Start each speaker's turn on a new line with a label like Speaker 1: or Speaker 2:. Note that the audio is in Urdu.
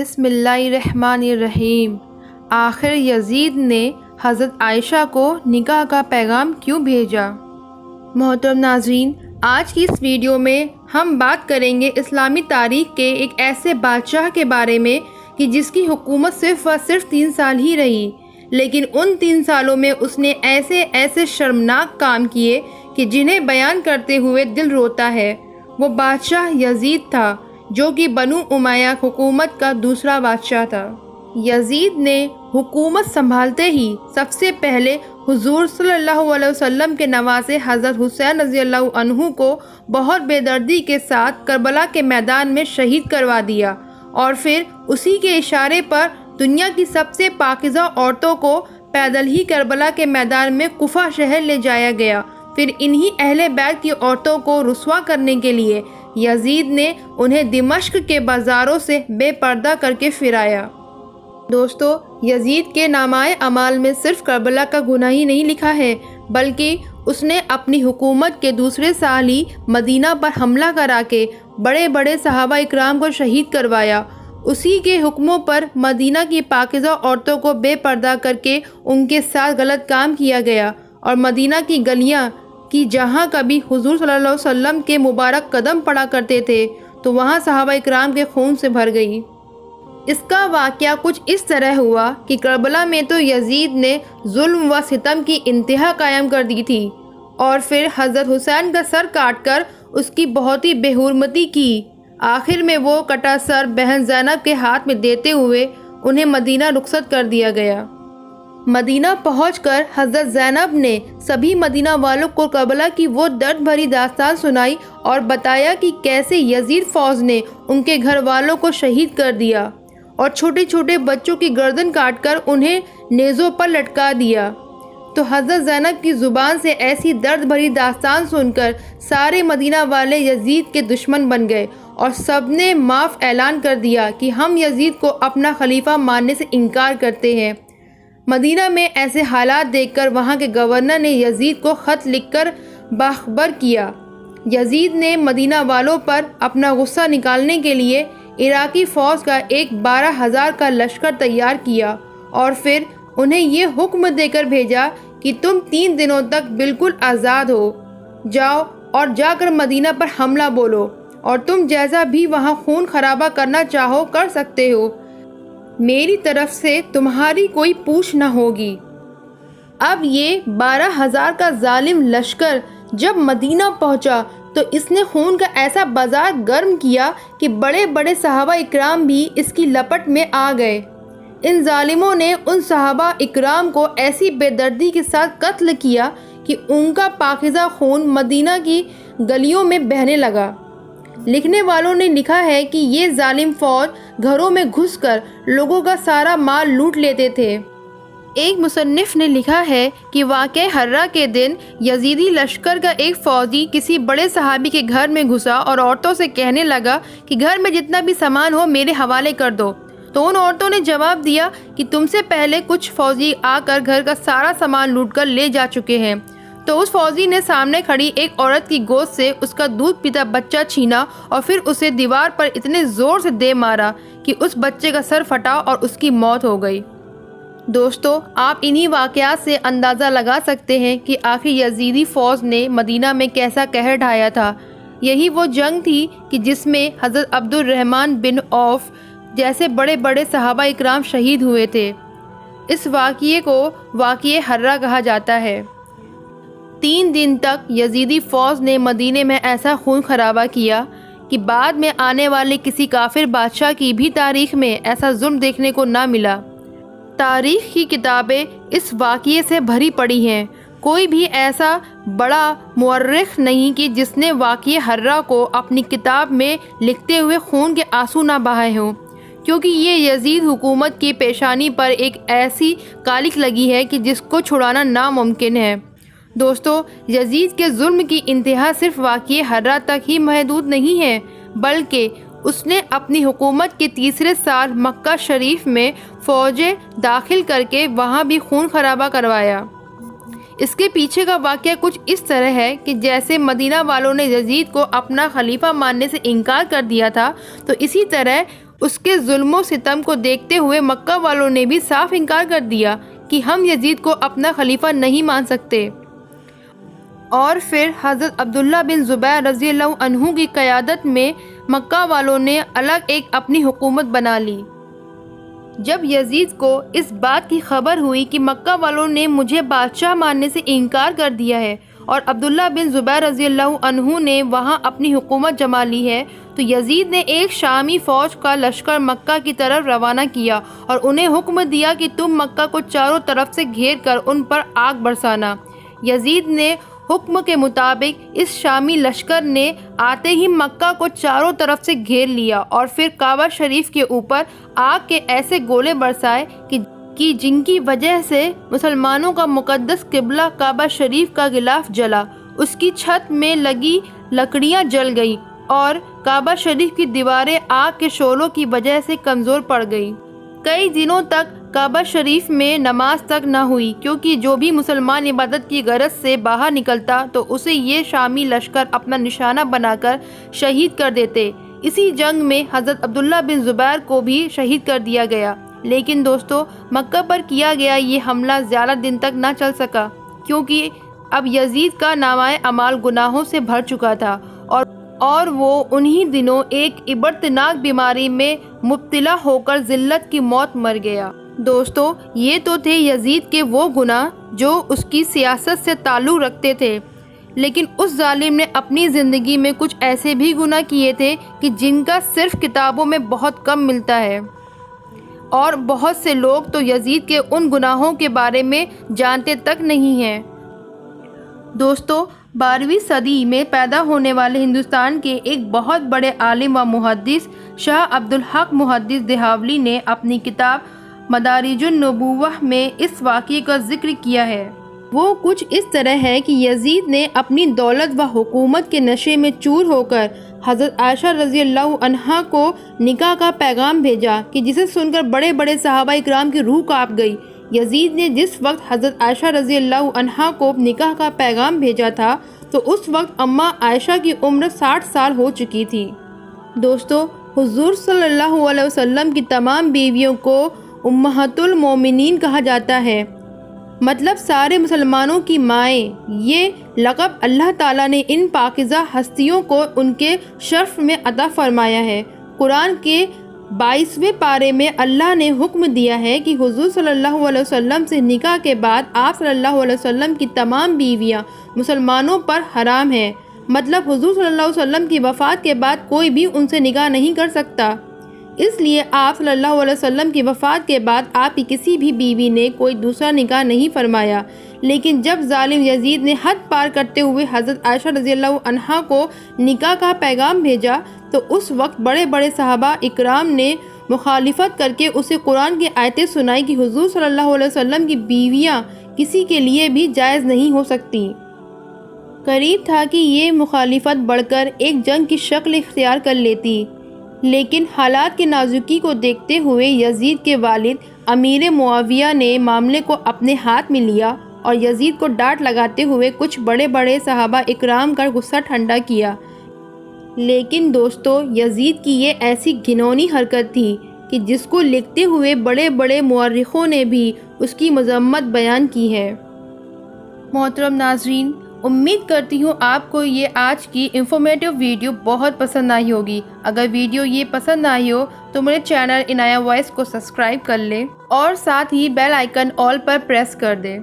Speaker 1: بسم اللہ الرحمن الرحیم۔ آخر یزید نے حضرت عائشہ کو نکاح کا پیغام کیوں بھیجا؟ محترم ناظرین، آج کی اس ویڈیو میں ہم بات کریں گے اسلامی تاریخ کے ایک ایسے بادشاہ کے بارے میں کہ جس کی حکومت صرف و صرف 3 سال ہی رہی، لیکن ان 3 سالوں میں اس نے ایسے شرمناک کام کیے کہ جنہیں بیان کرتے ہوئے دل روتا ہے۔ وہ بادشاہ یزید تھا، جو کہ بنو امیہ حکومت کا دوسرا بادشاہ تھا۔ یزید نے حکومت سنبھالتے ہی سب سے پہلے حضور صلی اللہ علیہ وسلم کے نواسے حضرت حسین رضی اللہ عنہ کو بہت بے دردی کے ساتھ کربلا کے میدان میں شہید کروا دیا، اور پھر اسی کے اشارے پر دنیا کی سب سے پاکیزہ عورتوں کو پیدل ہی کربلا کے میدان میں کوفہ شہر لے جایا گیا۔ پھر انہی اہل بیت کی عورتوں کو رسوا کرنے کے لیے یزید نے انہیں دمشق کے بازاروں سے بے پردہ کر کے پھرایا۔ دوستو، یزید کے نامۂ اعمال میں صرف کربلا کا گناہ ہی نہیں لکھا ہے، بلکہ اس نے اپنی حکومت کے دوسرے سال ہی مدینہ پر حملہ کرا کے بڑے بڑے صحابہ اکرام کو شہید کروایا۔ اسی کے حکموں پر مدینہ کی پاکیزہ عورتوں کو بے پردہ کر کے ان کے ساتھ غلط کام کیا گیا، اور مدینہ کی گلیاں کہ جہاں کبھی حضور صلی اللہ علیہ وسلم کے مبارک قدم پڑا کرتے تھے تو وہاں صحابہ اکرام کے خون سے بھر گئی۔ اس کا واقعہ کچھ اس طرح ہوا کہ کربلا میں تو یزید نے ظلم و ستم کی انتہا قائم کر دی تھی، اور پھر حضرت حسین کا سر کاٹ کر اس کی بہت ہی بے حرمتی کی۔ آخر میں وہ کٹا سر بہن زینب کے ہاتھ میں دیتے ہوئے انہیں مدینہ رخصت کر دیا گیا۔ مدینہ پہنچ کر حضرت زینب نے سبھی مدینہ والوں کو کربلا کی وہ درد بھری داستان سنائی اور بتایا کہ کیسے یزید فوج نے ان کے گھر والوں کو شہید کر دیا اور چھوٹے چھوٹے بچوں کی گردن کاٹ کر انہیں نیزوں پر لٹکا دیا۔ تو حضرت زینب کی زبان سے ایسی درد بھری داستان سن کر سارے مدینہ والے یزید کے دشمن بن گئے، اور سب نے معاف اعلان کر دیا کہ ہم یزید کو اپنا خلیفہ ماننے سے انکار کرتے ہیں۔ مدینہ میں ایسے حالات دیکھ کر وہاں کے گورنر نے یزید کو خط لکھ کر باخبر کیا۔ یزید نے مدینہ والوں پر اپنا غصہ نکالنے کے لیے عراقی فوج کا ایک 12,000 کا لشکر تیار کیا، اور پھر انہیں یہ حکم دے کر بھیجا کہ تم 3 دنوں تک بالکل آزاد ہو، جاؤ اور جا کر مدینہ پر حملہ بولو، اور تم جیسا بھی وہاں خون خرابہ کرنا چاہو کر سکتے ہو، میری طرف سے تمہاری کوئی پوچھ نہ ہوگی۔ اب یہ 12,000 کا ظالم لشکر جب مدینہ پہنچا تو اس نے خون کا ایسا بازار گرم کیا کہ بڑے بڑے صحابہ اکرام بھی اس کی لپٹ میں آ گئے۔ ان ظالموں نے ان صحابہ اکرام کو ایسی بے دردی کے ساتھ قتل کیا کہ ان کا پاکیزہ خون مدینہ کی گلیوں میں بہنے لگا۔ لکھنے والوں نے لکھا ہے کہ یہ ظالم فوج گھروں میں گھس کر لوگوں کا سارا مال لوٹ لیتے تھے۔ ایک مصنف نے لکھا ہے کہ واقعہ حرہ کے دن یزیدی لشکر کا ایک فوجی کسی بڑے صحابی کے گھر میں گھسا اور عورتوں سے کہنے لگا کہ گھر میں جتنا بھی سامان ہو میرے حوالے کر دو۔ تو ان عورتوں نے جواب دیا کہ تم سے پہلے کچھ فوجی آ کر گھر کا سارا سامان لوٹ کر لے جا چکے ہیں۔ تو اس فوجی نے سامنے کھڑی ایک عورت کی گود سے اس کا دودھ پیتا بچہ چھینا، اور پھر اسے دیوار پر اتنے زور سے دے مارا کہ اس بچے کا سر پھٹا اور اس کی موت ہو گئی۔ دوستو، آپ انہی واقعات سے اندازہ لگا سکتے ہیں کہ آخر یزیدی فوج نے مدینہ میں کیسا قہر ڈھایا تھا۔ یہی وہ جنگ تھی کہ جس میں حضرت عبد الرحمن بن عوف جیسے بڑے بڑے صحابہ اکرام شہید ہوئے تھے۔ اس واقعے کو واقعہ حرہ کہا جاتا ہے۔ 3 دن تک یزیدی فوج نے مدینے میں ایسا خون خرابہ کیا کہ بعد میں آنے والے کسی کافر بادشاہ کی بھی تاریخ میں ایسا ظلم دیکھنے کو نہ ملا۔ تاریخ کی کتابیں اس واقعے سے بھری پڑی ہیں۔ کوئی بھی ایسا بڑا مورخ نہیں کہ جس نے واقعہ حرہ کو اپنی کتاب میں لکھتے ہوئے خون کے آنسو نہ بہائے ہوں، کیونکہ یہ یزید حکومت کی پیشانی پر ایک ایسی کالک لگی ہے کہ جس کو چھڑانا ناممکن ہے۔ دوستو، یزید کے ظلم کی انتہا صرف واقعہ حرہ تک ہی محدود نہیں ہے، بلکہ اس نے اپنی حکومت کے تیسرے سال مکہ شریف میں فوجیں داخل کر کے وہاں بھی خون خرابہ کروایا۔ اس کے پیچھے کا واقعہ کچھ اس طرح ہے کہ جیسے مدینہ والوں نے یزید کو اپنا خلیفہ ماننے سے انکار کر دیا تھا، تو اسی طرح اس کے ظلم و ستم کو دیکھتے ہوئے مکہ والوں نے بھی صاف انکار کر دیا کہ ہم یزید کو اپنا خلیفہ نہیں مان سکتے۔ اور پھر حضرت عبداللہ بن زبیر رضی اللہ عنہ کی قیادت میں مکہ والوں نے الگ ایک اپنی حکومت بنا لی۔ جب یزید کو اس بات کی خبر ہوئی کہ مکہ والوں نے مجھے بادشاہ ماننے سے انکار کر دیا ہے اور عبداللہ بن زبیر رضی اللہ عنہ نے وہاں اپنی حکومت جما لی ہے، تو یزید نے ایک شامی فوج کا لشکر مکہ کی طرف روانہ کیا اور انہیں حکم دیا کہ تم مکہ کو چاروں طرف سے گھیر کر ان پر آگ برسانا۔ یزید نے حکم کے مطابق اس شامی لشکر نے آتے ہی مکہ کو چاروں طرف سے گھیر لیا اور پھر کعبہ شریف کے اوپر آگ کے ایسے گولے برسائے کہ جن کی وجہ سے مسلمانوں کا مقدس قبلہ کعبہ شریف کا غلاف جلا، اس کی چھت میں لگی لکڑیاں جل گئی اور کعبہ شریف کی دیواریں آگ کے شعلوں کی وجہ سے کمزور پڑ گئی۔ کئی دنوں تک کعبہ شریف میں نماز تک نہ ہوئی، کیونکہ جو بھی مسلمان عبادت کی غرض سے باہر نکلتا تو اسے یہ شامی لشکر اپنا نشانہ بنا کر شہید کر دیتے۔ اسی جنگ میں حضرت عبداللہ بن زبیر کو بھی شہید کر دیا گیا۔ لیکن دوستو، مکہ پر کیا گیا یہ حملہ زیادہ دن تک نہ چل سکا، کیونکہ اب یزید کا نامہ اعمال گناہوں سے بھر چکا تھا اور وہ انہی دنوں ایک عبرتناک بیماری میں مبتلا ہو کر ذلت کی موت مر گیا۔ دوستو، یہ تو تھے یزید کے وہ گناہ جو اس کی سیاست سے تعلق رکھتے تھے، لیکن اس ظالم نے اپنی زندگی میں کچھ ایسے بھی گناہ کیے تھے کہ جن کا صرف کتابوں میں بہت کم ملتا ہے، اور بہت سے لوگ تو یزید کے ان گناہوں کے بارے میں جانتے تک نہیں ہیں۔ دوستو، 12ویں صدی میں پیدا ہونے والے ہندوستان کے ایک بہت بڑے عالم و محدث شاہ عبدالحق محدث دہاولی نے اپنی کتاب مدارج النبوہ میں اس واقعے کا ذکر کیا ہے۔ وہ کچھ اس طرح ہے کہ یزید نے اپنی دولت و حکومت کے نشے میں چور ہو کر حضرت عائشہ رضی اللہ عنہا کو نکاح کا پیغام بھیجا کہ جسے سن کر بڑے بڑے صحابہ اکرام کی روح کانپ گئی۔ یزید نے جس وقت حضرت عائشہ رضی اللہ عنہا کو نکاح کا پیغام بھیجا تھا تو اس وقت اماں عائشہ کی عمر 60 سال ہو چکی تھی۔ دوستو، حضور صلی اللہ علیہ وسلم کی تمام بیویوں کو امہات المومنین کہا جاتا ہے، مطلب سارے مسلمانوں کی مائیں۔ یہ لقب اللہ تعالیٰ نے ان پاکیزہ ہستیوں کو ان کے شرف میں عطا فرمایا ہے۔ قرآن کے 22ویں پارے میں اللہ نے حکم دیا ہے کہ حضور صلی اللہ علیہ وسلم سے نکاح کے بعد آپ صلی اللہ علیہ وسلم کی تمام بیویاں مسلمانوں پر حرام ہیں، مطلب حضور صلی اللہ علیہ وسلم کی وفات کے بعد کوئی بھی ان سے نکاح نہیں کر سکتا۔ اس لیے آپ صلی اللہ علیہ وسلم کی وفات کے بعد آپ کی کسی بھی بیوی نے کوئی دوسرا نکاح نہیں فرمایا۔ لیکن جب ظالم یزید نے حد پار کرتے ہوئے حضرت عائشہ رضی اللہ عنہا کو نکاح کا پیغام بھیجا تو اس وقت بڑے بڑے صحابہ اکرام نے مخالفت کر کے اسے قرآن کی آیتیں سنائی کہ حضور صلی اللہ علیہ وسلم کی بیویاں کسی کے لیے بھی جائز نہیں ہو سکتی۔ قریب تھا کہ یہ مخالفت بڑھ کر ایک جنگ کی شکل اختیار کر لیتی، لیکن حالات کی نازکی کو دیکھتے ہوئے یزید کے والد امیر معاویہ نے معاملے کو اپنے ہاتھ میں لیا اور یزید کو ڈانٹ لگاتے ہوئے کچھ بڑے بڑے صحابہ اکرام کا غصہ ٹھنڈا کیا۔ لیکن دوستو، یزید کی یہ ایسی گھناؤنی حرکت تھی کہ جس کو لکھتے ہوئے بڑے بڑے مورخوں نے بھی اس کی مذمت بیان کی ہے۔ محترم ناظرین، امید کرتی ہوں آپ کو یہ آج کی انفارمیٹیو ویڈیو بہت پسند آئی ہوگی۔ اگر ویڈیو یہ پسند آئی ہو تو میرے چینل عنایہ وائس کو سبسکرائب کر لیں اور ساتھ ہی بیل آئیکن آل پر پریس کر دیں۔